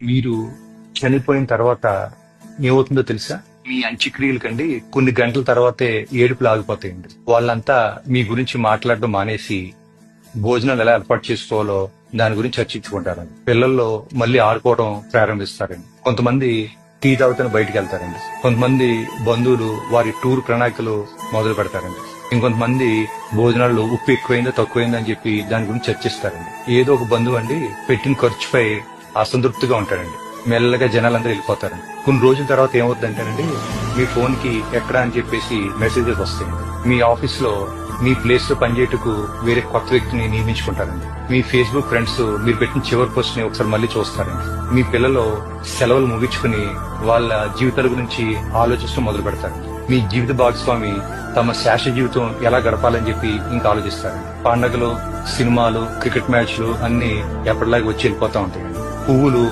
మీరు చనిపోయిన తర్వాత ఏమవుతుందో తెలుసా? మీ అంత్యక్రియల కండి కొన్ని గంటల తర్వాతే ఏడుపులు ఆగిపోతాయండి. వాళ్ళంతా మీ గురించి మాట్లాడడం మానేసి భోజనాలు ఎలా ఏర్పాటు చేసుకోవాలో దాని గురించి చర్చించుకుంటారండి. పిల్లల్లో మళ్ళీ ఆడుకోవడం ప్రారంభిస్తారండి. కొంతమంది టీ తాగుతూనే బయటికి వెళ్తారండి. కొంతమంది బంధువులు వారి టూర్ ప్రణాళికలు మొదలు పెడతారండి. ఇంకొంతమంది భోజనాల్లో ఉప్పు ఎక్కువైందో తక్కువైందో అని చెప్పి దాని గురించి చర్చిస్తారండి. ఏదో ఒక బంధువు అండి పెట్టిన ఖర్చుపై అసంతృప్తిగా ఉంటాడండి. మెల్లగా జనాలందరూ వెళ్ళిపోతారండి. కొన్ని రోజుల తర్వాత ఏమవుతుందంటేనండి, మీ ఫోన్ కి ఎక్కడా అని చెప్పేసి మెసేజెస్ వస్తాయండి. మీ ఆఫీస్ లో మీ ప్లేస్ లో పనిచేయటకు వేరే కొత్త వ్యక్తిని నియమించుకుంటారండి. మీ ఫేస్బుక్ ఫ్రెండ్స్ మీరు పెట్టిన చివరి పోస్ట్ ని ఒకసారి మళ్ళీ చూస్తారండి. మీ పిల్లలు సెలవులు ముగించుకుని వాళ్ళ జీవితాల గురించి ఆలోచించడం మొదలు పెడతారండి. మీ జీవిత భాగస్వామి తమ శాశ్వత జీవితం ఎలా గడపాలని చెప్పి ఇంకా ఆలోచిస్తారండి. పండగలు, సినిమాలు, క్రికెట్ మ్యాచ్లు అన్ని ఎప్పటిలాగా వచ్చి వెళ్ళిపోతా ఉంటాయండి. పువ్వులు